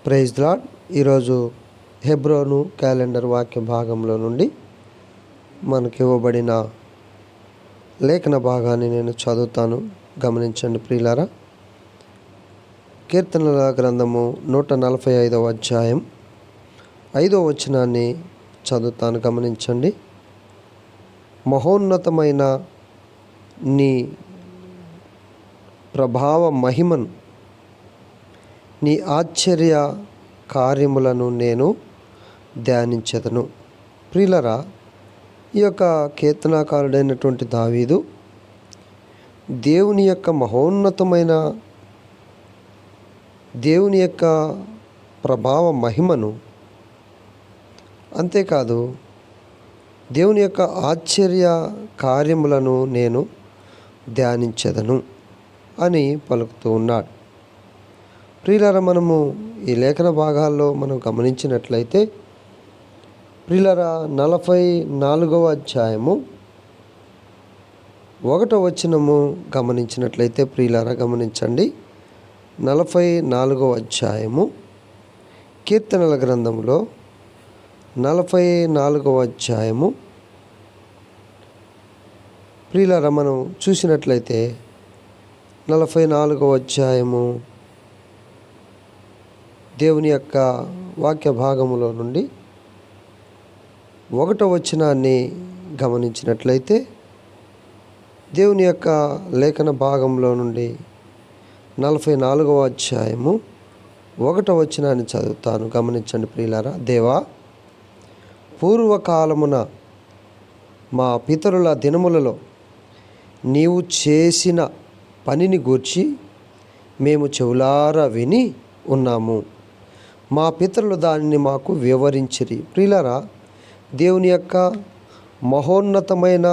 Praise the lord. ఈరోజు హెబ్రోను calendar వాక్య భాగంలో నుండి మనకి ఇవ్వబడిన లేఖన భాగాన్ని నేను చదువుతాను, గమనించండి ప్రియులారా. కీర్తనల గ్రంథము 145వ అధ్యాయం 5వ వచనాన్ని చదువుతాను, గమనించండి. మహోన్నతమైన నీ ప్రభావ మహిమను, నీ ఆశ్చర్య కార్యములను నేను ధ్యానించెదను. ప్రియులరా, ఈ యొక్క కీర్తనాకారుడైనటువంటి దావీదు దేవుని యొక్క మహోన్నతమైన దేవుని యొక్క ప్రభావ మహిమను, అంతేకాదు దేవుని యొక్క ఆశ్చర్య కార్యములను నేను ధ్యానించెదను అని పలుకుతూ ఉన్నాడు. ప్రియులారా, మనము ఈ లేఖన భాగాల్లో మనం గమనించినట్లయితే ప్రియులారా 44వ అధ్యాయము 1వ వచనము గమనించినట్లయితే ప్రియులారా, గమనించండి. 44వ అధ్యాయము కీర్తనల గ్రంథంలో 44వ అధ్యాయము ప్రియులారా మనం చూసినట్లయితే 44వ అధ్యాయము దేవుని యొక్క వాక్య భాగములో నుండి 1వ వచనాన్ని గమనించినట్లయితే దేవుని యొక్క లేఖన భాగంలో నుండి 44వ అధ్యాయము 1వ వచనాన్ని చదువుతాను, గమనించండి ప్రియులారా. దేవా, పూర్వకాలమున మా పితరుల దినములలో నీవు చేసిన పనిని గూర్చి మేము చెవులారా విని ఉన్నాము. మా పితరులు దానిని మాకు వివరించిరి. ప్రియులారా, దేవుని యొక్క మహోన్నతమైన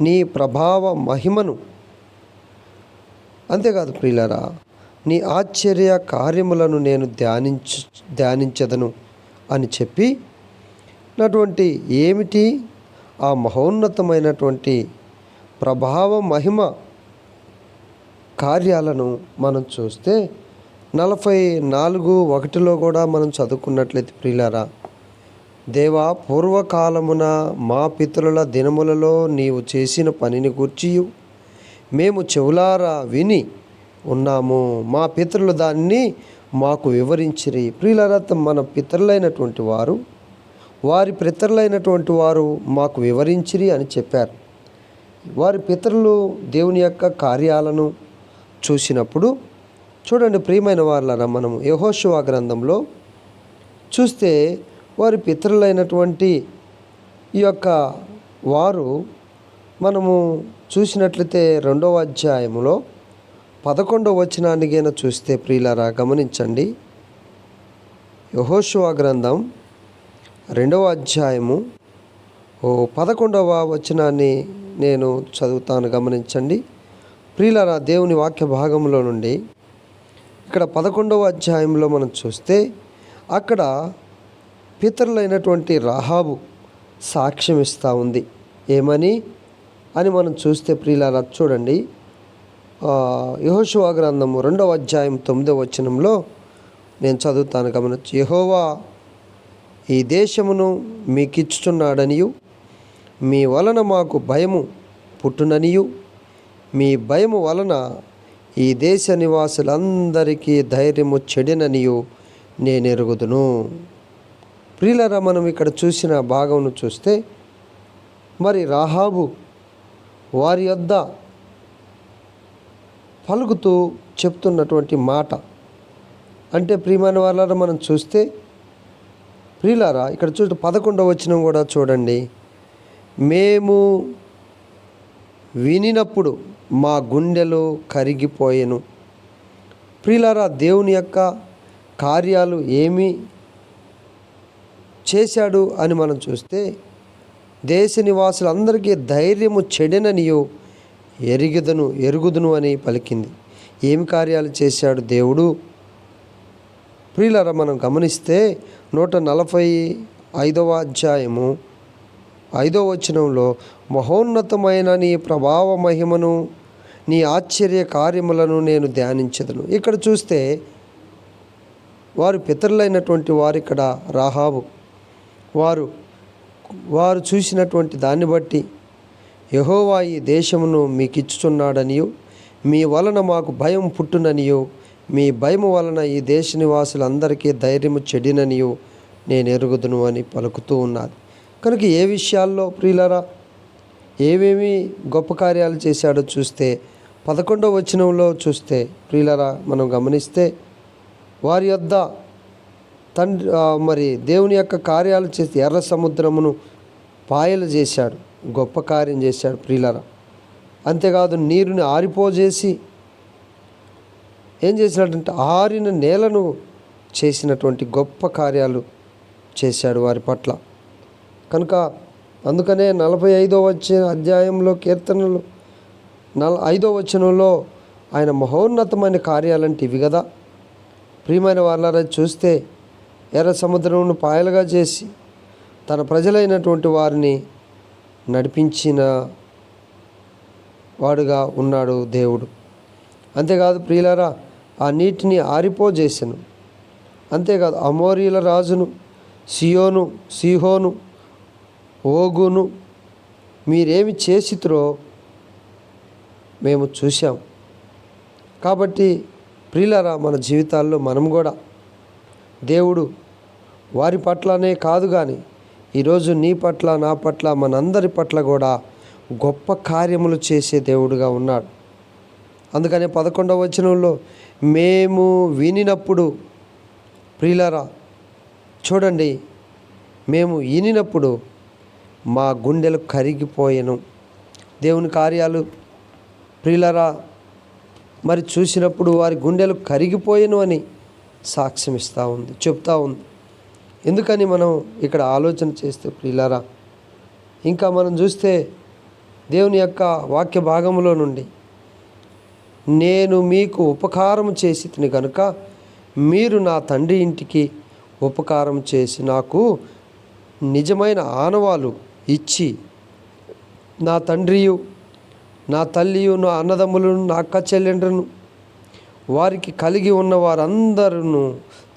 నీ ప్రభావ మహిమను, అంతేకాదు ప్రియులారా, నీ ఆశ్చర్య కార్యములను నేను ధ్యానించదను అని చెప్పి నటువంటి ఏమిటి ఆ మహోన్నతమైనటువంటి ప్రభావ మహిమ కార్యాలను మనం చూస్తే 44:1 కూడా మనం చదువుకున్నట్లయితే ప్రియులారా, దేవా, పూర్వకాలమున మా పితరుల దినములలో నీవు చేసిన పనిని గూర్చి మేము చెవులారా విని ఉన్నాము. మా పితరులు దాన్ని మాకు వివరించిరి. ప్రియులారా, మన పితరులైనటువంటి వారు, వారి పితరులైనటువంటి వారు మాకు వివరించిరి అని చెప్పారు. వారి పితరులు దేవుని యొక్క కార్యాలను చూసినప్పుడు చూడండి ప్రియమైన వారులారా, మనము యెహోషువ గ్రంథంలో చూస్తే వారి పితరులైనటువంటి ఈ యొక్క వారు మనము చూసినట్లయితే 2వ అధ్యాయములో 11వ వచనాన్ని గైనా చూస్తే ప్రియులారా, గమనించండి. యెహోషువ గ్రంథం 2వ అధ్యాయము 11వ వచనాన్ని నేను చదువుతాను, గమనించండి ప్రియులారా. దేవుని వాక్య భాగంలో నుండి ఇక్కడ 11వ అధ్యాయంలో మనం చూస్తే అక్కడ పితరులైనటువంటి రాహాబు సాక్ష్యం ఇస్తూ ఉంది. ఏమని అని మనం చూస్తే ప్రియులారా, చూడండి. యెహోషువ గ్రంథము 2వ అధ్యాయం 9వ వచనంలో నేను చదువుతాను, గమనించు. యెహోవా ఈ దేశమును మీకిచ్చుచున్నాడనియు, మీ వలన మాకు భయము పుట్టుననియు, మీ భయము వలన ఈ దేశ నివాసులందరికీ ధైర్యము చెడిననియు నేను ఎరుగుదును. ప్రియులారా, మనం ఇక్కడ చూసిన భాగమును చూస్తే మరి రాహాబు వారి యొద్ద పలుకుతూ చెప్తున్నటువంటి మాట అంటే ప్రియమైన వాళ్ళారా, మనం చూస్తే ప్రియులారా ఇక్కడ 11వ వచనం కూడా చూడండి. మేము వినినప్పుడు మా గుండెలు కరిగిపోయెను. ప్రియులారా, దేవుని యొక్క కార్యాలు ఏమి చేశాడు అని మనం చూస్తే దేశ నివాసులందరికీ ధైర్యము చెడెననియు ఎరుగుదును అని పలికింది. ఏమి కార్యాలు చేశాడు దేవుడు? ప్రియులారా, మనం గమనిస్తే 145వ అధ్యాయము 5వ వచనంలో మహోన్నతమైన నీ ప్రభావ మహిమను, నీ ఆశ్చర్య కార్యములను నేను ధ్యానించెదను. ఇక్కడ చూస్తే వారి పితరులైనటువంటి వారు ఇక్కడ రాహాబు వారు చూసినటువంటి దాన్ని బట్టి యెహోవా ఈ దేశమును మీకిచ్చుచున్నాడనియు మీ వలన మాకు భయం పుట్టుననియు మీ భయము వలన ఈ దేశ నివాసులందరికీ ధైర్యము చెడిననియు నేను ఎరుగుదును అని పలుకుతూ ఉన్నది. కనుక ఏ విషయాల్లో ప్రియులారా ఏమేమి గొప్ప కార్యాలు చేశాడో చూస్తే 11వ వచనంలో చూస్తే ప్రియులారా మనం గమనిస్తే వారి యొద్ద మరి దేవుని యొక్క కార్యాలు చేసి ఎర్ర సముద్రమును పాయలు చేశాడు, గొప్ప కార్యం చేశాడు ప్రియులారా. అంతేకాదు నీరుని ఆరిపోజేసి ఏం చేసినటువంటి ఆరిన నేలను చేసినటువంటి గొప్ప కార్యాలు చేశాడు వారి పట్ల. కనుక అందుకనే 45వ అధ్యాయంలో కీర్తనలు 5వ వచనంలో ఆయన మహోన్నతమైన కార్యాలంటే ఇవి కదా. ప్రియమైన వాళ్ళారా, చూస్తే ఎర్ర సముద్రమును పాయలుగా చేసి తన ప్రజలైనటువంటి వారిని నడిపించిన వాడుగా ఉన్నాడు దేవుడు. అంతేకాదు ప్రియులారా, ఆ నీటిని ఆరిపోజేసెను. అంతేకాదు అమోరీల రాజును సీహోను ఓగును మీరేమి చేసిరో మేము చూసాం. కాబట్టి ప్రియులారా, మన జీవితాల్లో మనం కూడా దేవుడు వారి పట్లనే కాదు కానీ ఈరోజు నీ పట్ల నా పట్ల మనందరి పట్ల కూడా గొప్ప కార్యములు చేసే దేవుడుగా ఉన్నాడు. అందుకనే 11వ వచనంలో మేము వినినప్పుడు ప్రియులారా చూడండి, మేము వినినప్పుడు మా గుండెలు కరిగిపోయెను. దేవుని కార్యాలు ప్రియులారా మరి చూసినప్పుడు వారి గుండెలు కరిగిపోయెను అని సాక్ష్యం ఇస్తూ ఉంది, చెప్తా ఉంది. ఎందుకని మనం ఇక్కడ ఆలోచన చేస్తే ప్రియులారా, ఇంకా మనం చూస్తే దేవుని యొక్క వాక్య భాగంలో నుండి నేను మీకు ఉపకారం చేసి తిని కనుక మీరు నా తండ్రి ఇంటికి ఉపకారం చేసి నాకు నిజమైన ఆనవాలు ఇచ్చి నా తండ్రియు నా తల్లియు నా అన్నదమ్ములను నా అక్క చెల్లెండ్రును వారికి కలిగి ఉన్న వారందరూ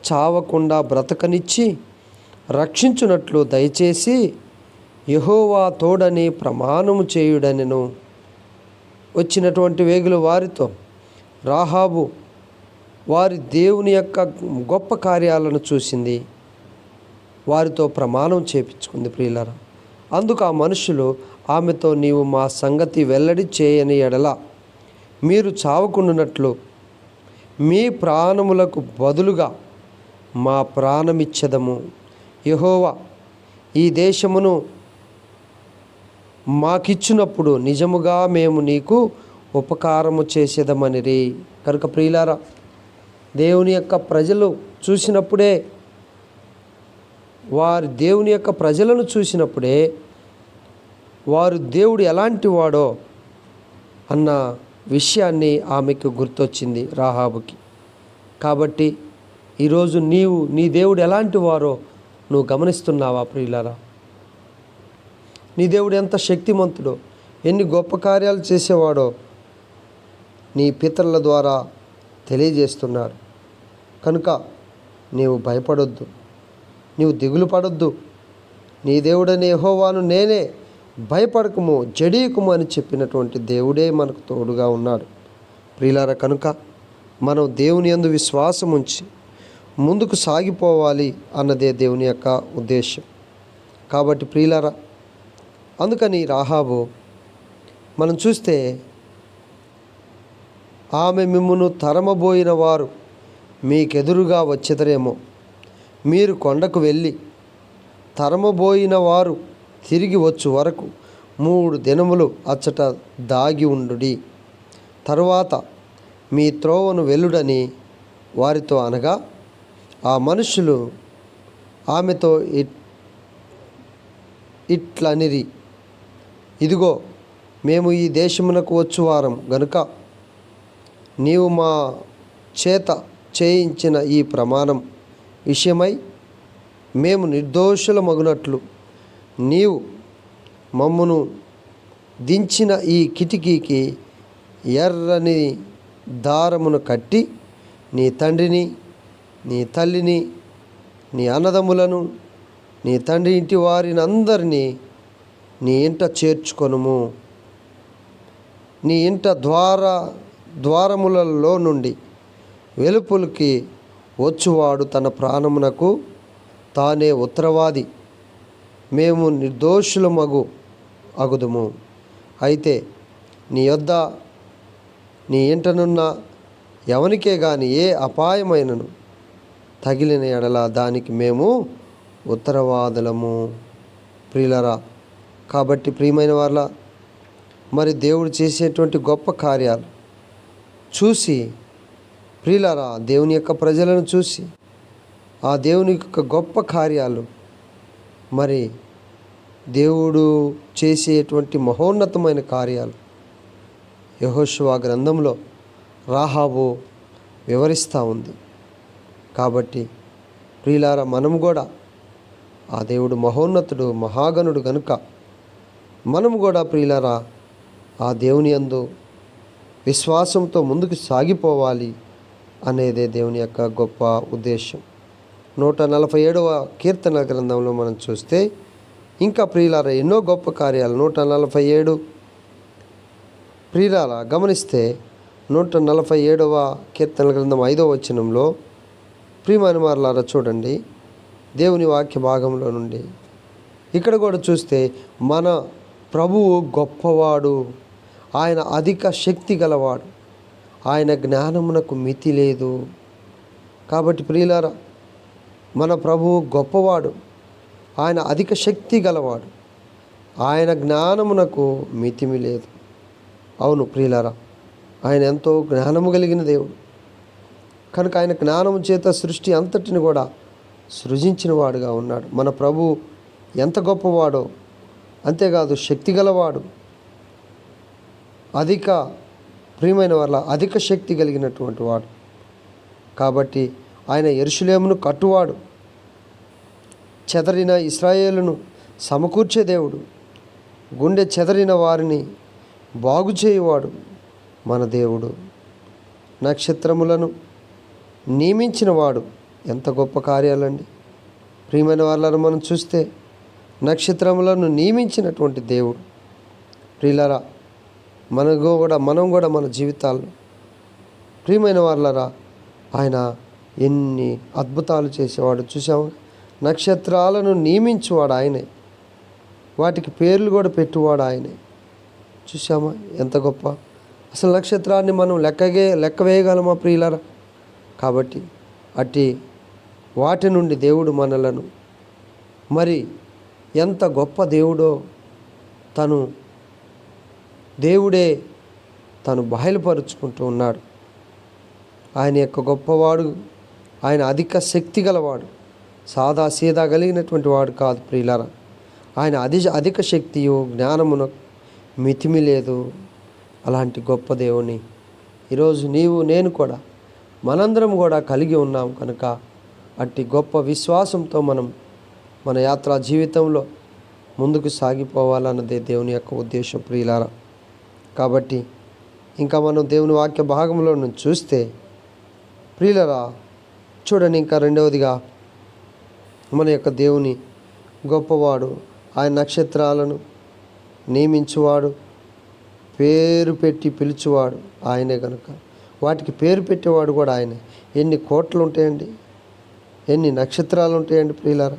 చావకుండా బ్రతకనిచ్చి రక్షించున్నట్లు దయచేసి యెహోవా తోడని ప్రమాణము చేయుడనెను. వచ్చినటువంటి వేగుల వారితో రాహాబు వారి దేవుని యొక్క గొప్ప కార్యాలను చూసింది, వారితో ప్రమాణం చేపించుకుంది ప్రియులారా. అందుకు ఆ మనుషులు ఆమెతో నీవు మా సంగతి వెల్లడి చేయని ఎడల మీరు చావకుండునట్లు మీ ప్రాణములకు బదులుగా మా ప్రాణమిచ్చెదము. యెహోవా ఈ దేశమును మాకిచ్చినప్పుడు నిజముగా మేము నీకు ఉపకారము చేసేదమనిరి. కనుక ప్రియులారా, దేవుని యొక్క ప్రజలు చూసినప్పుడే దేవుని యొక్క ప్రజలను చూసినప్పుడే వారు దేవుడు ఎలాంటి వాడో అన్న విషయాన్ని ఆమెకు గుర్తొచ్చింది రాహాబుకి. కాబట్టి ఈరోజు నీ దేవుడు ఎలాంటి వారో నువ్వు గమనిస్తున్నావా ప్రియులారా? నీ దేవుడు ఎంత శక్తిమంతుడో, ఎన్ని గొప్ప కార్యాలు చేసేవాడో నీ పితరుల ద్వారా తెలియజేస్తున్నారు. కనుక నీవు భయపడొద్దు, నీవు దిగులు పడొద్దు. నీ దేవుడనే యెహోవాను నేనే, భయపడకము జడీకుము అని చెప్పినటువంటి దేవుడే మనకు తోడుగా ఉన్నాడు ప్రియులారా. కనుక మనం దేవుని యందు విశ్వాసం ఉంచి ముందుకు సాగిపోవాలి అన్నదే దేవుని యొక్క ఉద్దేశం. కాబట్టి ప్రియులారా, అందుకని రాహాబు మనం చూస్తే ఆమె మిమ్మును తరమబోయిన వారు మీకెదురుగా వచ్చెదరేమో, మీరు కొండకు వెళ్ళి తరమబోయిన వారు తిరిగి వచ్చు వరకు 3 దినములు అచ్చట దాగి ఉండుడి, తరువాత మీ త్రోవను వెళ్ళుడని వారితో అనగా ఆ మనుషులు ఆమెతో ఇట్లనిరి, ఇదిగో మేము ఈ దేశమునకు వచ్చువారం గనుక నీవు మా చేత చేయించిన ఈ ప్రమాణం విషయమై మేము నిర్దోషులమగునట్లు నీవు మమ్మును దించిన ఈ కిటికీకి ఎర్రని దారమును కట్టి నీ తండ్రిని నీ తల్లిని, నీ అన్నదమ్ములను, నీ తండ్రి ఇంటి వారిని అందరినీ నీ ఇంట చేర్చుకొనుము. నీ ఇంట ద్వారములలో నుండి వెలుపలికి వచ్చువాడు తన ప్రాణమునకు తానే ఉత్తరవాది. మేము నిర్దోషులమగు అగుదుము. అయితే నీ యొద్ద నీ ఇంటనున్న ఎవనికే గాని ఏ అపాయమైనను తగిలిన ఎడల దానికి మేము ఉత్తరవాదులము. ప్రియులరా, కాబట్టి ప్రియమైన వాళ్ళ, మరి దేవుడు చేసేటువంటి గొప్ప కార్యాలు చూసి, ప్రియులరా, దేవుని యొక్క ప్రజలను చూసి ఆ దేవుని యొక్క గొప్ప కార్యాలు, మరి దేవుడు చేసేటువంటి మహోన్నతమైన కార్యాలు యెహోషువ గ్రంథంలో రాహాబు వివరిస్తూ ఉంది. కాబట్టి ప్రియులారా, మనం కూడా ఆ దేవుడు మహోన్నతుడు, మహాగణుడు కనుక మనం కూడా ప్రియులారా ఆ దేవుని యందు విశ్వాసంతో ముందుకు సాగిపోవాలి అనేదే దేవుని యొక్క గొప్ప ఉద్దేశం. 147వ కీర్తన గ్రంథంలో మనం చూస్తే ఇంకా ప్రియులారా ఎన్నో గొప్ప కార్యాలు 147 ప్రియులారా గమనిస్తే 147వ కీర్తన గ్రంథం 5వ వచనంలో ప్రియమైన వారలారా చూడండి, దేవుని వాక్య భాగంలో నుండి ఇక్కడ కూడా చూస్తే మన ప్రభువు గొప్పవాడు, ఆయన అధిక శక్తి గలవాడు, ఆయన జ్ఞానమునకు మితి లేదు. కాబట్టి ప్రియులారా, మన ప్రభువు గొప్పవాడు, ఆయన అధిక శక్తి గలవాడు, ఆయన జ్ఞానమునకు మితిమి లేదు. అవును ప్రియులారా, ఆయన ఎంతో జ్ఞానము కలిగిన దేవుడు కనుక ఆయన జ్ఞానము చేత సృష్టి అంతటిని కూడా సృజించిన వాడుగా ఉన్నాడు. మన ప్రభువు ఎంత గొప్పవాడో, అంతేకాదు శక్తి గలవాడు, ప్రియమైన వాళ్ళ అధిక శక్తి కలిగినటువంటి వాడు. కాబట్టి ఆయన యెరూషలేమును కట్టువాడు, చెదరిన ఇశ్రాయేలును సమకూర్చే దేవుడు, గుండె చెదరిన వారిని బాగు చేయువాడు మన దేవుడు. నక్షత్రములను నియమించిన వాడు. ఎంత గొప్ప కార్యాలండి ప్రియమైన వాళ్ళను మనం చూస్తే, నక్షత్రములను నియమించినటువంటి దేవుడు. ప్రియులారా, మనం కూడా మన జీవితాల్లో ప్రియమైన వాళ్ళరా ఆయన ఎన్ని అద్భుతాలు చేసేవాడు చూసాము. నక్షత్రాలను నియమించేవాడు ఆయనే, వాటికి పేర్లు కూడా పెట్టువాడు ఆయనే. చూసామా ఎంత గొప్ప! అసలు నక్షత్రాన్ని మనం లెక్క వేయగలమా ప్రియులారా? కాబట్టి అట్టి వాటి నుండి దేవుడు మనలను, మరి ఎంత గొప్ప దేవుడో దేవుడే తను బయలుపరుచుకుంటూ ఉన్నాడు. ఆయన యొక్క గొప్పవాడు, ఆయన అధిక శక్తి గలవాడు, సాదా సీదా కలిగినటువంటి వాడు కాదు ప్రియులారా. ఆయన అధిక శక్తియు జ్ఞానమును మితిమి లేదు. అలాంటి గొప్ప దేవుని ఈరోజు నీవు నేను కూడా మనందరం కూడా కలిగి ఉన్నాం కనుక అట్టి గొప్ప విశ్వాసంతో మనం మన యాత్రా జీవితంలో ముందుకు సాగిపోవాలన్నదే దేవుని యొక్క ఉద్దేశం ప్రియులారా. కాబట్టి ఇంకా మనం దేవుని వాక్య భాగంలో నుంచి చూస్తే ప్రియులారా చూడండి, ఇంకా రెండవదిగా మన యొక్క దేవుని గొప్పవాడు, ఆయన నక్షత్రాలను నియమించువాడు, పేరు పెట్టి పిలుచువాడు ఆయనే కనుక వాటికి పేరు పెట్టేవాడు కూడా ఆయనే. ఎన్ని కోట్లు ఉంటాయండి, ఎన్ని నక్షత్రాలు ఉంటాయండి ప్రియులారా.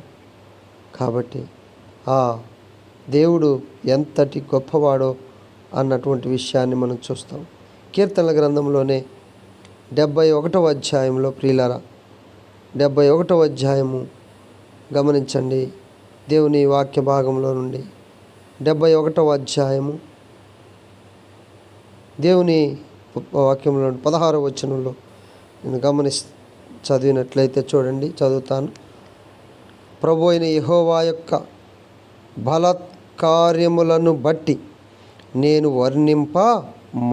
కాబట్టి ఆ దేవుడు ఎంతటి గొప్పవాడో అన్నటువంటి విషయాన్ని మనం చూస్తాం. కీర్తనల గ్రంథంలోనే 71వ అధ్యాయంలో ప్రియులారా 71వ అధ్యాయము గమనించండి. దేవుని వాక్య భాగంలో నుండి 71వ అధ్యాయము దేవుని వాక్యంలో 16వ వచనంలో నేను చదివినట్లయితే చూడండి, చదువుతాను. ప్రభు అయిన యెహోవా యొక్క బలత్కార్యములను బట్టి నేను వర్ణింప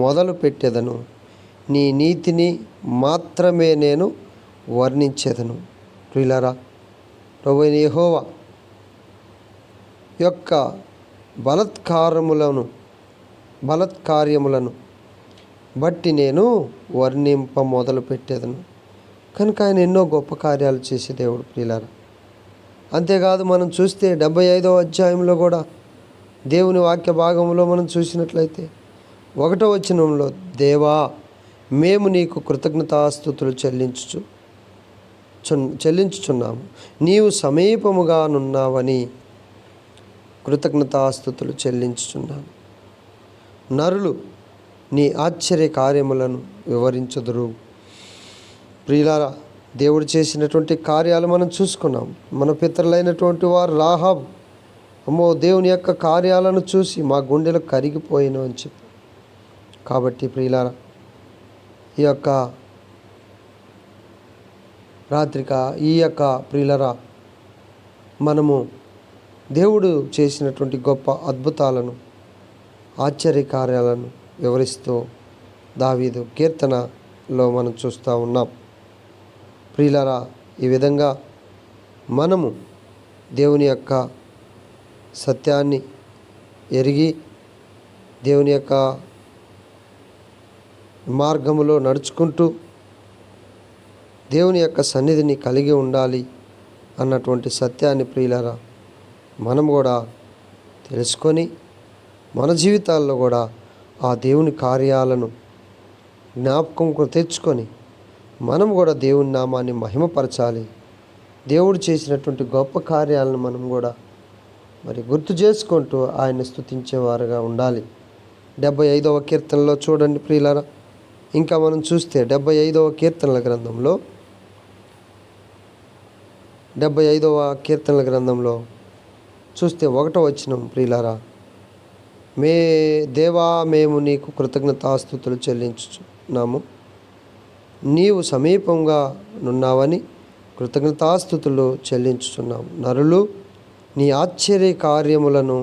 మొదలు పెట్టెదను, నీ నీతిని మాత్రమే నేను వర్ణించేదను. ప్రియులారా, ప్రభు అయిన యెహోవా యొక్క బలత్కార్యములను బట్టి నేను వర్ణింప మొదలు పెట్టేదను. కనుక ఆయన ఎన్నో గొప్ప కార్యాలు చేసే దేవుడు ప్రియులారా. అంతేకాదు మనం చూస్తే 75వ అధ్యాయంలో కూడా దేవుని వాక్య భాగంలో మనం చూసినట్లయితే 1వ వచనంలో, దేవా మేము నీకు కృతజ్ఞతాస్తుతులు చెల్లించుచున్నాము, నీవు సమీపముగా నున్నావని కృతజ్ఞతాస్తుతులు చెల్లించుచున్నాము. నరులు నీ ఆశ్చర్య కార్యములను వివరించుదురు. ప్రియులారా, దేవుడు చేసినటువంటి కార్యాలు మనం చూసుకున్నాం. మన పితరులైనటువంటి వారు రాహాబు, అమ్మో దేవుని యొక్క కార్యాలను చూసి మా గుండెలు కరిగిపోయిను అని చెప్పి. కాబట్టి ప్రియులారా, ఈ యొక్క ప్రియులారా, మనము దేవుడు చేసినటువంటి గొప్ప అద్భుతాలను, ఆశ్చర్య కార్యాలను వివరిస్తూ దావీదు కీర్తనలో మనం చూస్తూ ఉన్నాం. ప్రియులారా, ఈ విధంగా మనము దేవుని యొక్క సత్యాన్ని ఎరిగి దేవుని యొక్క మార్గములో నడుచుకుంటూ దేవుని యొక్క సన్నిధిని కలిగి ఉండాలి అన్నటువంటి సత్యాన్ని ప్రియులారా మనం కూడా తెలుసుకొని మన జీవితాల్లో కూడా ఆ దేవుని కార్యాలను జ్ఞాపకం తెచ్చుకొని మనం కూడా దేవుని నామాన్ని మహిమపరచాలి. దేవుడు చేసినటువంటి గొప్ప కార్యాలను మనం కూడా మరి గుర్తు చేసుకుంటూ ఆయన స్తుతించేవారుగా ఉండాలి. 75వ కీర్తనలో చూడండి ప్రియులారా, ఇంకా మనం చూస్తే 75వ కీర్తనల గ్రంథంలో 75వ కీర్తనల గ్రంథంలో చూస్తే 1వ వచనం ప్రియులారా, దేవా మేము నీకు కృతజ్ఞతాస్తుతులు చెల్లించుచున్నాము, నీవు సమీపంగా నున్నావని కృతజ్ఞతాస్తుతులు చెల్లించుచున్నాము. నరులు నీ ఆశ్చర్య కార్యములను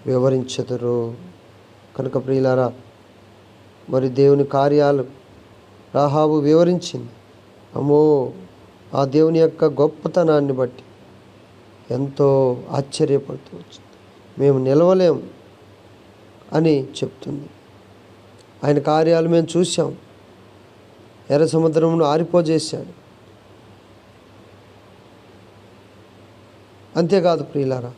వివరించెదరు. కనుక ప్రియులారా, మరి దేవుని కార్యాలు రాహాబు వివరించింది. అమ్మో, ఆ దేవుని యొక్క గొప్పతనాన్ని బట్టి ఎంతో ఆశ్చర్యపడుతూ వచ్చింది. మేము నిలవలేము అని చెప్తుంది. ఆయన కార్యాలు మేము చూసాం. ఎర్ర సముద్రమును ఆరిపోజేశాడు. అంతేకాదు ప్రియులారా,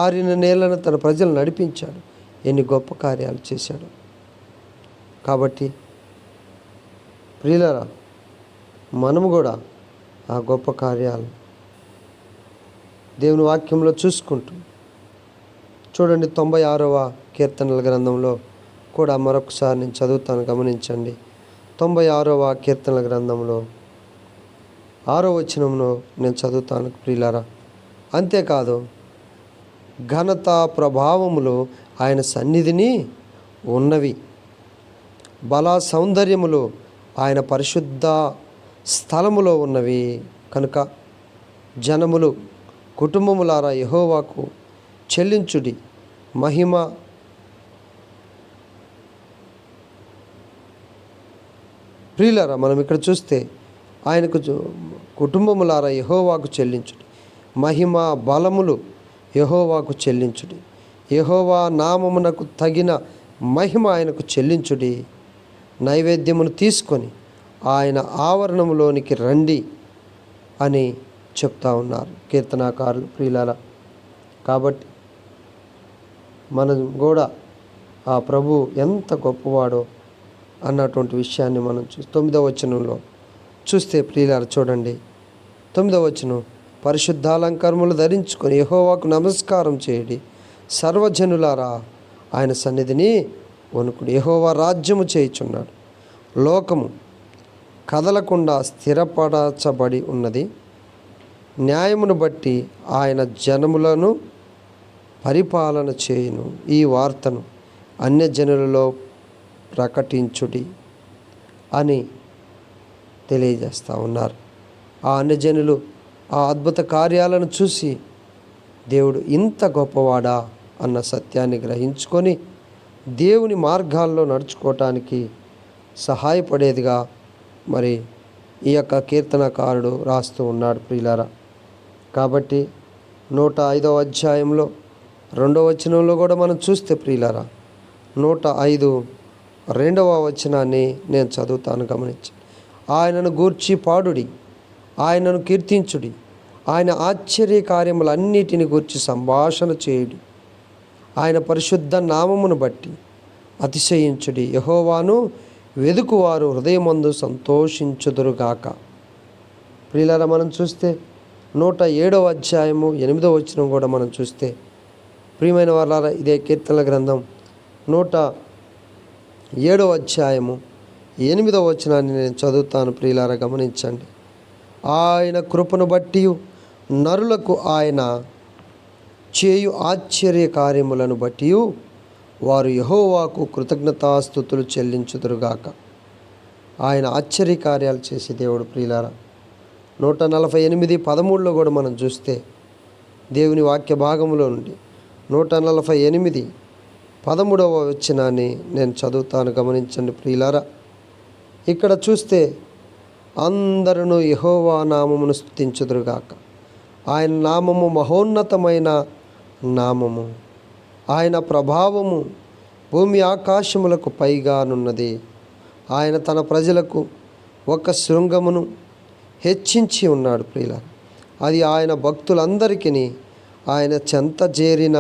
ఆరిన నేలను తన ప్రజలు నడిపించాడు. ఎన్ని గొప్ప కార్యాలు చేశాడు. కాబట్టి ప్రియులారా, మనము కూడా ఆ గొప్ప కార్యాలు దేవుని వాక్యంలో చూసుకుంటూ చూడండి. 96వ కీర్తనల గ్రంథంలో కూడా మరొకసారి నేను చదువుతాను, గమనించండి. 96వ కీర్తనల గ్రంథంలో 6వ వచనంలో నేను చదువుతాను ప్రియులారా. అంతేకాదు, ఘనత ప్రభావములు ఆయన సన్నిధిని ఉన్నవి, బల సౌందర్యములు ఆయన పరిశుద్ధ స్థలములో ఉన్నవి. కనుక జనములు కుటుంబములారా యెహోవాకు చెల్లించుడి మహిమ. ప్రియులారా, మనం ఇక్కడ చూస్తే ఆయనకు కుటుంబములారా యెహోవాకు చెల్లించుడి మహిమ, బలములు యెహోవాకు చెల్లించుడి, యెహోవా నామమునకు తగిన మహిమ ఆయనకు చెల్లించుడి. నైవేద్యమును తీసుకొని ఆయన ఆవరణములోనికి రండి అని చెప్తా ఉన్నారు కీర్తనాకారులు ప్రియులారా. కాబట్టి మనం కూడా ఆ ప్రభు ఎంత గొప్పవాడో అన్నటువంటి విషయాన్ని మనం 9వ వచనంలో చూస్తే ప్రియులారా చూడండి. 9వ వచనం, పరిశుద్ధాలంకారములు ధరించుకొని యెహోవాకు నమస్కారం చేయడి, సర్వజనులారా ఆయన సన్నిధిని వణుకుడి. యెహోవా రాజ్యము చేయుచున్నాడు, లోకము కదలకుండా స్థిరపరచబడి ఉన్నది. న్యాయమును బట్టి ఆయన జనములను పరిపాలన చేయును. ఈ వార్తను అన్యజనులలో ప్రకటించుడి అని తెలియజేస్తూ ఉన్నారు. ఆ అన్యజనులు ఆ అద్భుత కార్యాలను చూసి దేవుడు ఇంత గొప్పవాడా అన్న సత్యాన్ని గ్రహించుకొని దేవుని మార్గాల్లో నడుచుకోవటానికి సహాయపడేదిగా మరి ఈ యొక్క కీర్తనకారుడు రాస్తూ ఉన్నాడు ప్రియులారా. కాబట్టి 105వ అధ్యాయంలో 2వ వచనంలో కూడా మనం చూస్తే ప్రియులారా, 105 2వ వచనాన్ని నేను చదువుతాను, గమనించి. ఆయనను గూర్చి పాడుడి, ఆయనను కీర్తించుడి, ఆయన ఆశ్చర్య కార్యములన్నిటిని గూర్చి సంభాషణ చేయుడి, ఆయన పరిశుద్ధ నామమును బట్టి అతిశయించుడి. యెహోవాను వెదుకువారు హృదయమందు సంతోషించుదురుగాక. ప్రియులారా, మనం చూస్తే 107వ అధ్యాయము 8వ వచనం కూడా మనం చూస్తే, ప్రియమైన వారలారా, ఇదే కీర్తనల గ్రంథం 107వ అధ్యాయము 8వ వచనాన్ని నేను చదువుతాను. ప్రియులారా, గమనించండి. ఆయన కృపను బట్టి నరులకు ఆయన చేయు ఆశ్చర్య కార్యములను బట్టి వారు యెహోవాకు కృతజ్ఞతాస్తుతులు చెల్లించుదురుగాక. ఆయన ఆశ్చర్య కార్యాలు చేసే దేవుడు. ప్రియులారా, 148:13 కూడా మనం చూస్తే, దేవుని వాక్య భాగంలో నుండి 148:13 వచనాన్ని నేను చదువుతాను. గమనించండి ప్రియులారా. ఇక్కడ చూస్తే, అందరూ యెహోవా నామమును స్తుతించుదురుగాక. ఆయన నామము మహోన్నతమైన నామము, ఆయన ప్రభావము భూమి ఆకాశములకు పైగానున్నది. ఆయన తన ప్రజలకు ఒక శృంగమును హెచ్చించి ఉన్నాడు. ప్రియులారా, అది ఆయన భక్తులందరికీ, ఆయన చెంత చేరిన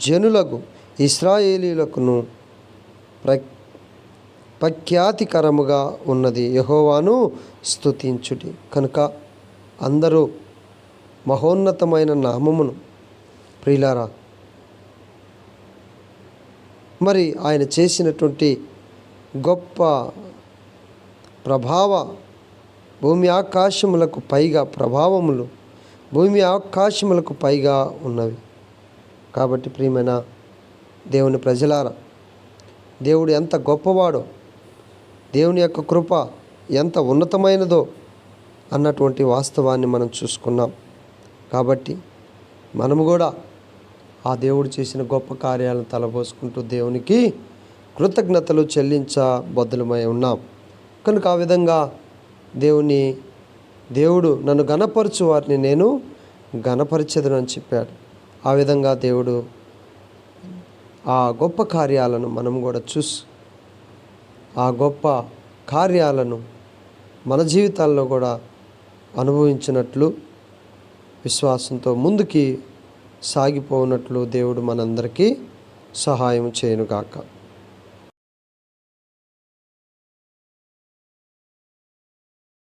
జనులకు ఇశ్రాయేలీయులకును ప్రఖ్యాతికరముగా ఉన్నది. యెహోవాను స్తుతించుడి. కనుక అందరూ మహోన్నతమైన నామమును, ప్రియులారా, మరి ఆయన చేసినటువంటి గొప్ప ప్రభావ భూమి ఆకాశములకు పైగా ప్రభావములు భూమి ఆకాశములకు పైగా ఉన్నవి. కాబట్టి ప్రియమైన దేవుని ప్రజలారా, దేవుడు ఎంత గొప్పవాడో, దేవుని యొక్క కృప ఎంత ఉన్నతమైనదో అన్నటువంటి వాస్తవాన్ని మనం చూసుకున్నాం. కాబట్టి మనము కూడా ఆ దేవుడు చేసిన గొప్ప కార్యాలను తలపోసుకుంటూ దేవునికి కృతజ్ఞతలు చెల్లించబద్దులమై ఉన్నాం. కనుక ఆ విధంగా దేవుడు నన్ను గణపరచు వారిని నేను గణపరిచెదను అని చెప్పాడు. ఆ విధంగా దేవుడు ఆ గొప్ప కార్యాలను మనం కూడా చూసి, ఆ గొప్ప కార్యాలను మన జీవితాల్లో కూడా అనుభవించినట్లు, విశ్వాసంతో ముందుకి సాగిపోనట్లు దేవుడు మనందరికీ సహాయం చేయనుగాక.